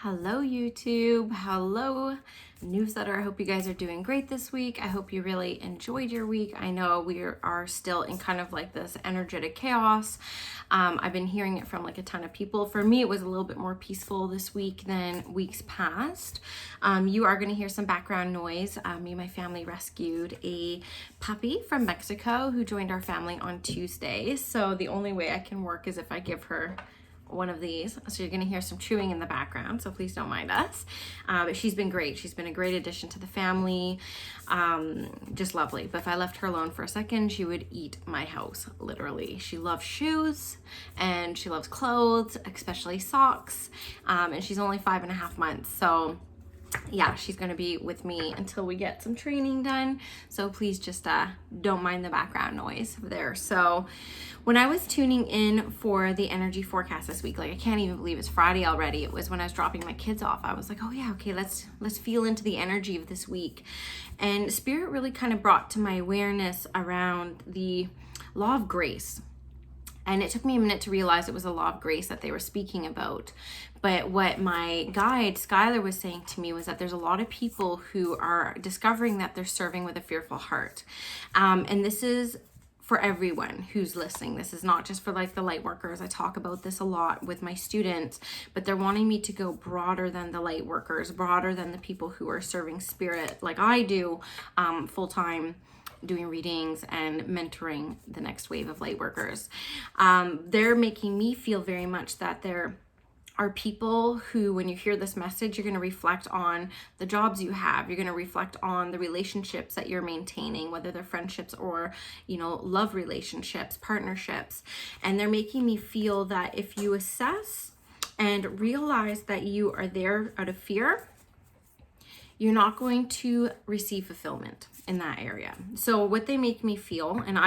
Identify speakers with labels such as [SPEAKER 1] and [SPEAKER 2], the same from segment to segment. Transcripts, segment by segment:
[SPEAKER 1] Hello YouTube, hello newsletter. I hope you guys are doing great this week. I hope you really enjoyed your week. I know we are still in kind of like this energetic chaos. I've been hearing it from like a ton of people. For me, it was a little bit more peaceful this week than weeks past. You are going to hear some background noise. Me and my family rescued a puppy from Mexico who joined our family on Tuesday. So the only way I can work is if I give her one of these. So you're going to hear some chewing in the background, so please don't mind us. But she's been great. She's been a great addition to the family. Just lovely. But if I left her alone for a second, she would eat my house, literally. She loves shoes and she loves clothes, especially socks. And she's only 5.5 months. So yeah, she's going to be with me until we get some training done. So please just don't mind the background noise there. So when I was tuning in for the energy forecast this week, like I can't even believe it's Friday already. It was when I was dropping my kids off. I was like, oh yeah, okay, let's feel into the energy of this week. And Spirit really kind of brought to my awareness around the law of grace. And it took me a minute to realize it was a law of grace that they were speaking about. But what my guide, Skylar, was saying to me was that there's a lot of people who are discovering that they're serving with a fearful heart. And this is for everyone who's listening. This is not just for like the light workers. I talk about this a lot with my students, but they're wanting me to go broader than the light workers, broader than the people who are serving spirit like I do full-time, doing readings and mentoring the next wave of light workers. They're making me feel very much that there are people who, when you hear this message, you're going to reflect on the jobs you have. You're going to reflect on the relationships that you're maintaining, whether they're friendships or, love relationships, partnerships. And they're making me feel that if you assess and realize that you are there out of fear, you're not going to receive fulfillment in that area. So what they make me feel, and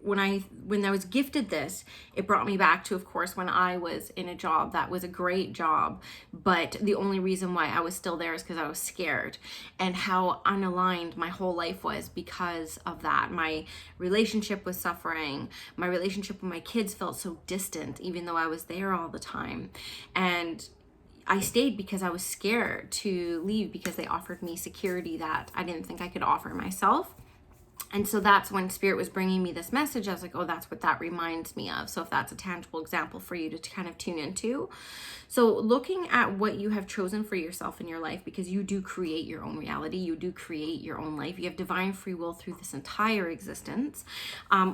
[SPEAKER 1] when I was gifted this, it brought me back to, of course, when I was in a job that was a great job, but the only reason why I was still there is because I was scared, and how unaligned my whole life was because of that. My relationship was suffering. My relationship with my kids felt so distant, even though I was there all the time. And I stayed because I was scared to leave, because they offered me security that I didn't think I could offer myself. And so that's when Spirit was bringing me this message. I was like, oh, that's what that reminds me of. So if that's a tangible example for you to kind of tune into. So looking at what you have chosen for yourself in your life, because you do create your own reality. You do create your own life. You have divine free will through this entire existence.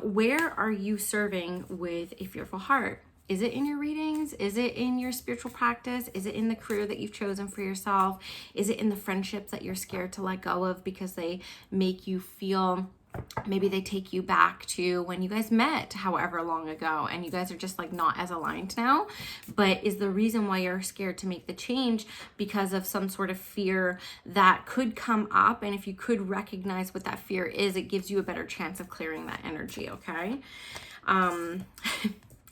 [SPEAKER 1] Where are you serving with a fearful heart? Is it in your readings? Is it in your spiritual practice? Is it in the career that you've chosen for yourself? Is it in the friendships that you're scared to let go of because they make you feel, maybe they take you back to when you guys met however long ago and you guys are just like not as aligned now? But is the reason why you're scared to make the change because of some sort of fear that could come up? And if you could recognize what that fear is, it gives you a better chance of clearing that energy, okay?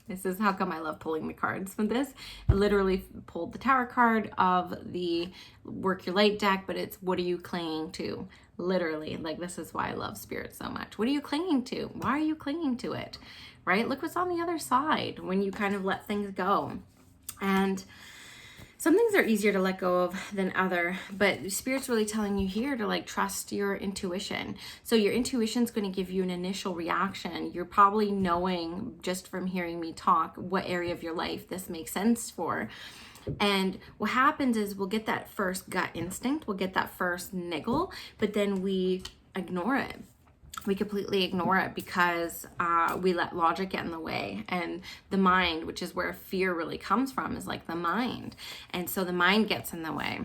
[SPEAKER 1] This is how come I love pulling the cards from this. I literally pulled the Tower card of the Work Your Light deck, but it's what are you clinging to? Literally, like this is why I love Spirit so much. What are you clinging to? Why are you clinging to it? Right? Look what's on the other side when you kind of let things go. And some things are easier to let go of than other, but Spirit's really telling you here to like trust your intuition. So your intuition's going to give you an initial reaction. You're probably knowing just from hearing me talk what area of your life this makes sense for. And what happens is we'll get that first gut instinct, we'll get that first niggle, but then we ignore it. We completely ignore it because we let logic get in the way. And the mind, which is where fear really comes from, is like the mind. And so the mind gets in the way.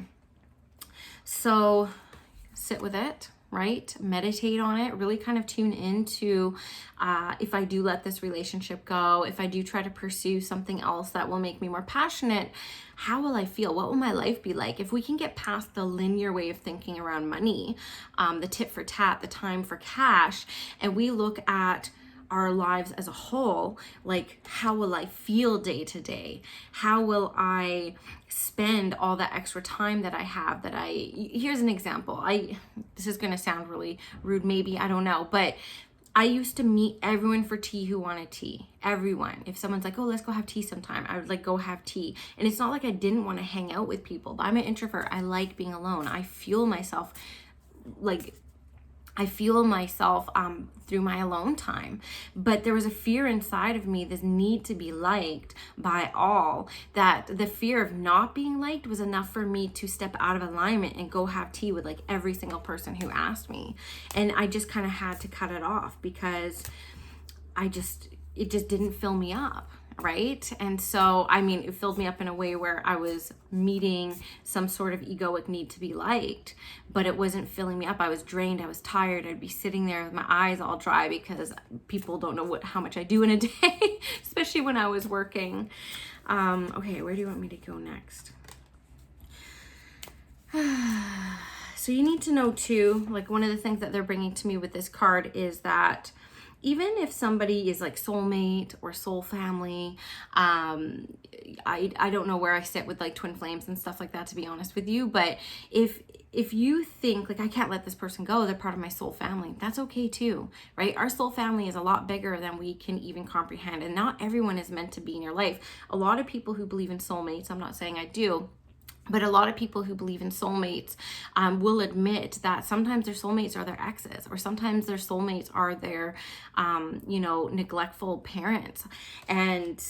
[SPEAKER 1] So sit with it, right? Meditate on it, really kind of tune into if I do let this relationship go, if I do try to pursue something else that will make me more passionate, how will I feel? What will my life be like? If we can get past the linear way of thinking around money, the tit for tat, the time for cash, and we look at our lives as a whole, like how will I feel day to day? How will I spend all that extra time that I have here's an example. This is going to sound really rude, maybe, I don't know, but I used to meet everyone for tea who wanted tea. Everyone. If someone's like, oh, let's go have tea sometime, I would like go have tea. And it's not like I didn't want to hang out with people, but I'm an introvert. I like being alone. I fuel myself through my alone time. But there was a fear inside of me, this need to be liked by all, that the fear of not being liked was enough for me to step out of alignment and go have tea with like every single person who asked me. And I just kind of had to cut it off because it just didn't fill me up. Right? And so, I mean, it filled me up in a way where I was meeting some sort of egoic need to be liked, but it wasn't filling me up. I was drained. I was tired. I'd be sitting there with my eyes all dry because people don't know how much I do in a day, especially when I was working. Okay, where do you want me to go next? So you need to know too, like one of the things that they're bringing to me with this card is that even if somebody is like soulmate or soul family, I don't know where I sit with like twin flames and stuff like that, to be honest with you. But if you think like, I can't let this person go, they're part of my soul family, that's okay too, right? Our soul family is a lot bigger than we can even comprehend. And not everyone is meant to be in your life. A lot of people who believe in soulmates, I'm not saying I do, but a lot of people who believe in soulmates will admit that sometimes their soulmates are their exes, or sometimes their soulmates are their, neglectful parents. And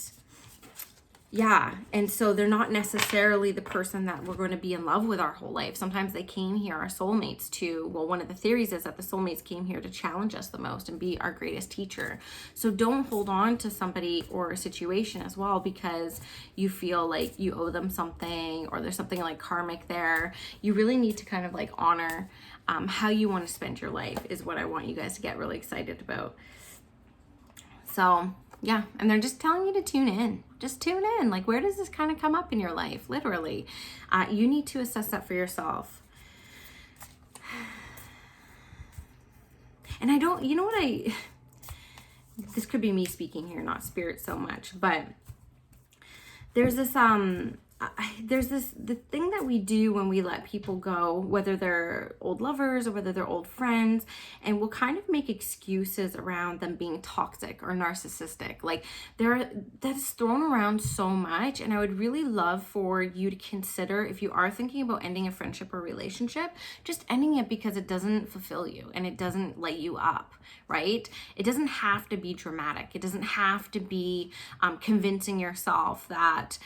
[SPEAKER 1] yeah, and so they're not necessarily the person that we're going to be in love with our whole life. Sometimes they came here, our soulmates, one of the theories is that the soulmates came here to challenge us the most and be our greatest teacher. So don't hold on to somebody or a situation as well because you feel like you owe them something or there's something like karmic there. You really need to kind of like honor how you want to spend your life is what I want you guys to get really excited about. So yeah, and they're just telling you to tune in. Just tune in. Like, where does this kind of come up in your life? Literally. You need to assess that for yourself. And this could be me speaking here, not spirit so much, but there's this, the thing that we do when we let people go, whether they're old lovers or whether they're old friends, and we'll kind of make excuses around them being toxic or narcissistic. Like that's thrown around so much. And I would really love for you to consider, if you are thinking about ending a friendship or relationship, just ending it because it doesn't fulfill you and it doesn't light you up, right? It doesn't have to be dramatic. It doesn't have to be convincing yourself that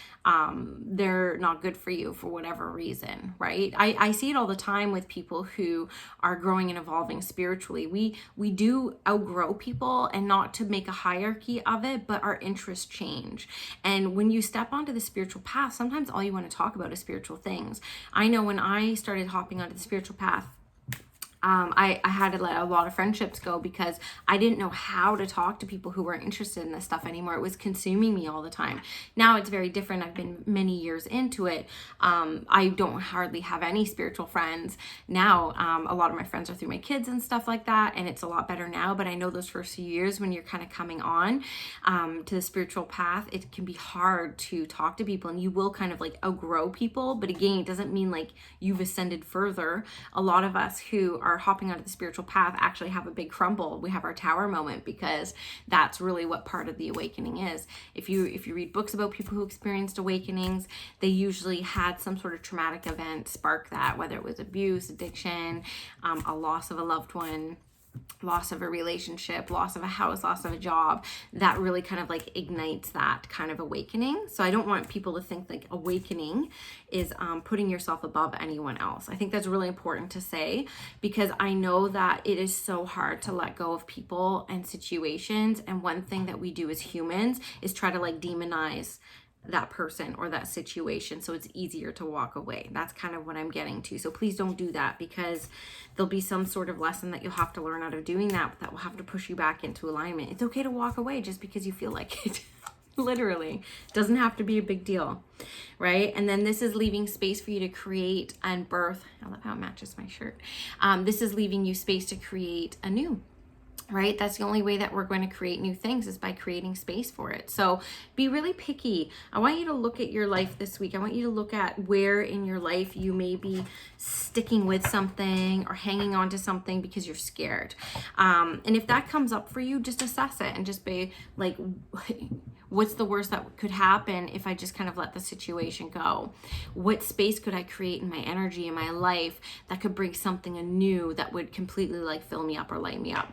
[SPEAKER 1] they're not good for you for whatever reason, right? I see it all the time with people who are growing and evolving spiritually. We do outgrow people, and not to make a hierarchy of it, but our interests change. And when you step onto the spiritual path, sometimes all you want to talk about is spiritual things. I know when I started hopping onto the spiritual path, I had to let a lot of friendships go because I didn't know how to talk to people who weren't interested in this stuff anymore. It was consuming me all the time. Now it's very different. I've been many years into it. I don't hardly have any spiritual friends now. A lot of my friends are through my kids and stuff like that, and it's a lot better now. But I know those first few years when you're kind of coming on to the spiritual path, it can be hard to talk to people, and you will kind of like outgrow people. But again, it doesn't mean like you've ascended further. A lot of us who are hopping onto the spiritual path actually have a big crumble. We have our tower moment, because that's really what part of the awakening is. If you read books about people who experienced awakenings, they usually had some sort of traumatic event spark that, whether it was abuse, addiction, a loss of a loved one, loss of a relationship, loss of a house, loss of a job, that really kind of like ignites that kind of awakening. So I don't want people to think like awakening is putting yourself above anyone else. I think that's really important to say, because I know that it is so hard to let go of people and situations. And one thing that we do as humans is try to like demonize that person or that situation, so it's easier to walk away. That's kind of what I'm getting to. So please don't do that, because there'll be some sort of lesson that you'll have to learn out of doing that will have to push you back into alignment. It's okay to walk away just because you feel like it. Literally, doesn't have to be a big deal, right? And then this is leaving space for you to create and birth. I love how it matches my shirt. This is leaving you space to create anew. right? That's the only way that we're going to create new things is by creating space for it. So be really picky. I want you to look at your life this week. I want you to look at where in your life you may be sticking with something or hanging on to something because you're scared. And if that comes up for you, just assess it and just be like, what's the worst that could happen if I just kind of let the situation go? What space could I create in my energy, in my life, that could bring something new that would completely like fill me up or light me up?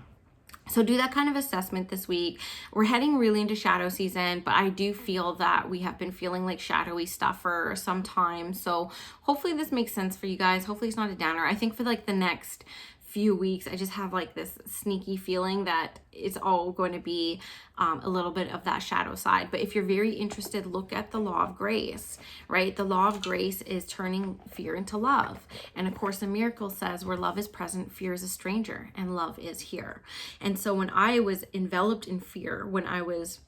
[SPEAKER 1] So do that kind of assessment this week. We're heading really into shadow season, but I do feel that we have been feeling like shadowy stuff for some time. So hopefully this makes sense for you guys. Hopefully it's not a downer. I think for like the next few weeks, I just have like this sneaky feeling that it's all going to be a little bit of that shadow side. But if you're very interested, look at the law of grace, right? The law of grace is turning fear into love. And of course, the miracle says where love is present, fear is a stranger, and love is here. And so when I was enveloped in fear, when I was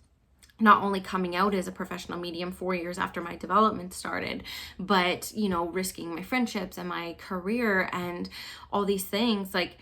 [SPEAKER 1] not only coming out as a professional medium 4 years after my development started, but, you know, risking my friendships and my career and all these things, like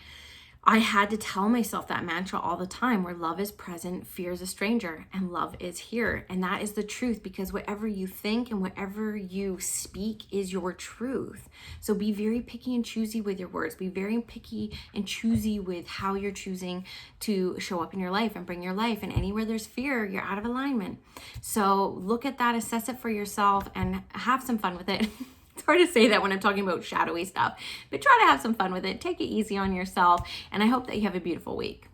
[SPEAKER 1] I had to tell myself that mantra all the time, where love is present, fear is a stranger, and love is here. And that is the truth, because whatever you think and whatever you speak is your truth. So be very picky and choosy with your words. Be very picky and choosy with how you're choosing to show up in your life and bring your life. And anywhere there's fear, you're out of alignment. So look at that, assess it for yourself, and have some fun with it. It's hard to say that when I'm talking about shadowy stuff, but try to have some fun with it. Take it easy on yourself, and I hope that you have a beautiful week.